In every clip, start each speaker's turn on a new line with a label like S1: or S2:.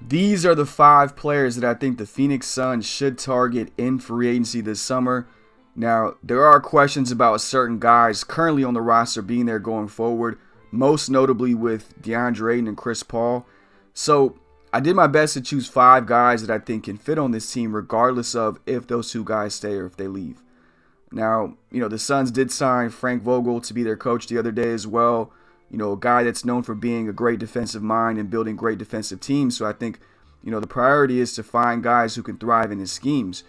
S1: These are the 5 players that I think the Phoenix Suns should target in free agency this summer. Now, there are questions about certain guys currently on the roster being there going forward, most notably with DeAndre Ayton and Chris Paul. So I did my best to choose 5 guys that I think can fit on this team regardless of if those 2 guys stay or if they leave. Now, the Suns did sign Frank Vogel to be their coach the other day as well. A guy that's known for being a great defensive mind and building great defensive teams. So I think, the priority is to find guys who can thrive in his schemes.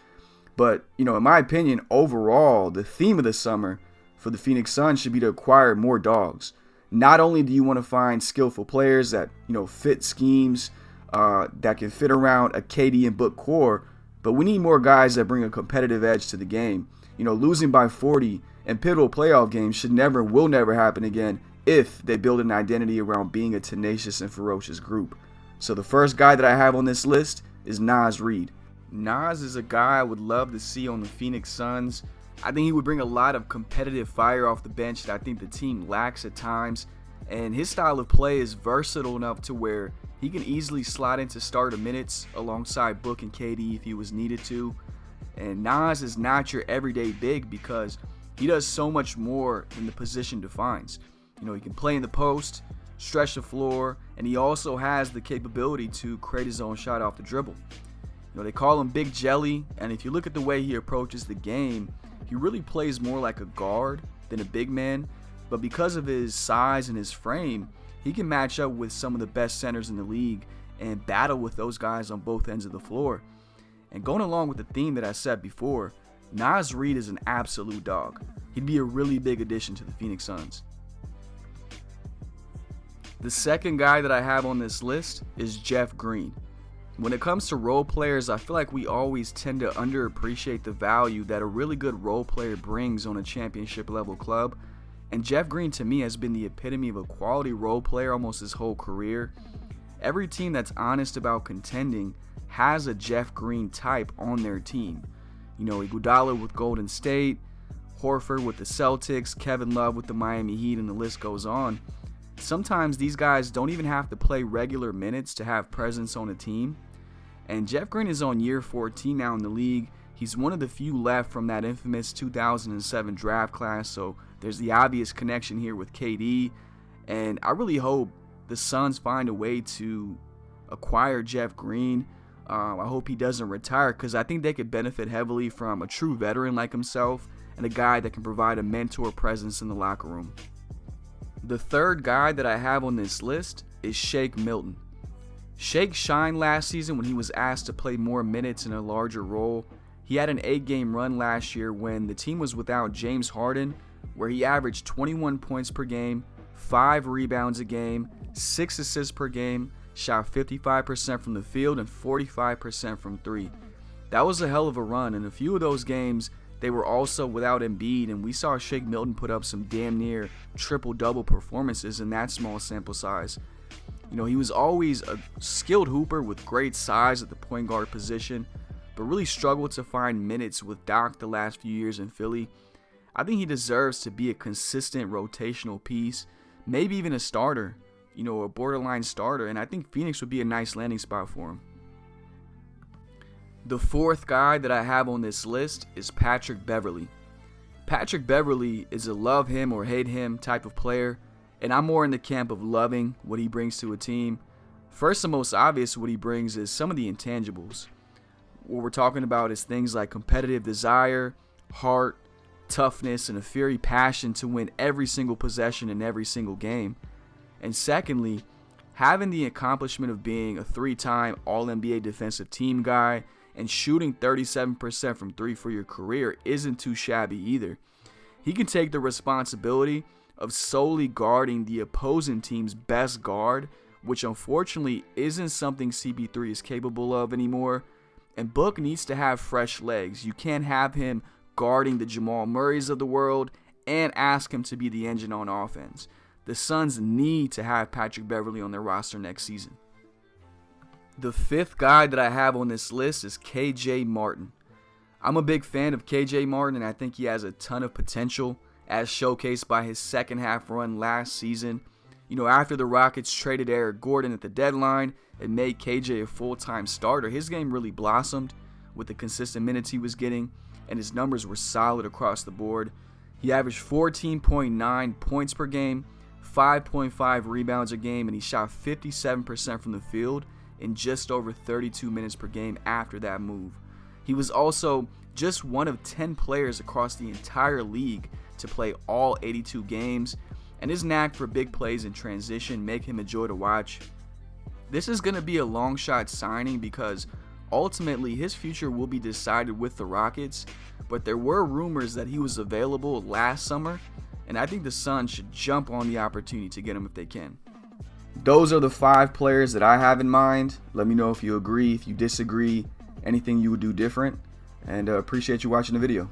S1: But, in my opinion, overall, the theme of the summer for the Phoenix Suns should be to acquire more dogs. Not only do you want to find skillful players that, fit schemes, that can fit around a KD and Book core, but we need more guys that bring a competitive edge to the game. Losing by 40 in pivotal playoff games will never happen again if they build an identity around being a tenacious and ferocious group. So the first guy that I have on this list is Naz Reid. Naz is a guy I would love to see on the Phoenix Suns. I think he would bring a lot of competitive fire off the bench that I think the team lacks at times. And his style of play is versatile enough to where he can easily slide into starter minutes alongside Book and KD if he was needed to. And Naz is not your everyday big because he does so much more than the position defines. He can play in the post, stretch the floor, and he also has the capability to create his own shot off the dribble. They call him Big Jelly, and if you look at the way he approaches the game, he really plays more like a guard than a big man. But because of his size and his frame, he can match up with some of the best centers in the league and battle with those guys on both ends of the floor. And going along with the theme that I said before, Naz Reid is an absolute dog. He'd be a really big addition to the Phoenix Suns. The second guy that I have on this list is Jeff Green. When it comes to role players, I feel like we always tend to underappreciate the value that a really good role player brings on a championship level club. And Jeff Green to me has been the epitome of a quality role player almost his whole career. Every team that's honest about contending has a Jeff Green type on their team. Iguodala with Golden State, Horford with the Celtics, Kevin Love with the Miami Heat, and the list goes on. Sometimes these guys don't even have to play regular minutes to have presence on a team. And Jeff Green is on year 14 now in the league. He's one of the few left from that infamous 2007 draft class, so there's the obvious connection here with KD. And I really hope the Suns find a way to acquire Jeff Green. I hope he doesn't retire because I think they could benefit heavily from a true veteran like himself and a guy that can provide a mentor presence in the locker room. The third guy that I have on this list is Shake Milton. Shake shined last season when he was asked to play more minutes in a larger role. He had an 8-game run last year when the team was without James Harden, where he averaged 21 points per game, 5 rebounds a game, 6 assists per game, shot 55% from the field and 45% from 3. That was a hell of a run, and a few of those games they were also without Embiid, and we saw Shake Milton put up some damn near triple-double performances in that small sample size. He was always a skilled hooper with great size at the point guard position, but really struggled to find minutes with Doc the last few years in Philly. I think he deserves to be a consistent rotational piece, maybe even a starter, a borderline starter, and I think Phoenix would be a nice landing spot for him. The fourth guy that I have on this list is Patrick Beverly. Patrick Beverly is a love him or hate him type of player, and I'm more in the camp of loving what he brings to a team. First and most obvious what he brings is some of the intangibles. What we're talking about is things like competitive desire, heart, toughness, and a fiery passion to win every single possession in every single game. And secondly, having the accomplishment of being a 3-time All-NBA defensive team guy and shooting 37% from 3 for your career isn't too shabby either. He can take the responsibility of solely guarding the opposing team's best guard, which unfortunately isn't something CP3 is capable of anymore. And Book needs to have fresh legs. You can't have him guarding the Jamal Murrays of the world and ask him to be the engine on offense. The Suns need to have Patrick Beverly on their roster next season. The fifth guy that I have on this list is KJ Martin. I'm a big fan of KJ Martin, and I think he has a ton of potential, as showcased by his second half run last season. After the Rockets traded Eric Gordon at the deadline and made KJ a full-time starter, his game really blossomed with the consistent minutes he was getting, and his numbers were solid across the board. He averaged 14.9 points per game, 5.5 rebounds a game, and he shot 57% from the field in just over 32 minutes per game after that move. He was also just one of 10 players across the entire league to play all 82 games, and his knack for big plays in transition make him a joy to watch. This is going to be a long shot signing because ultimately his future will be decided with the Rockets, but there were rumors that he was available last summer, and I think the Suns should jump on the opportunity to get him if they can. Those are the 5 players that I have in mind. Let me know if you agree, if you disagree, anything you would do different, and appreciate you watching the video.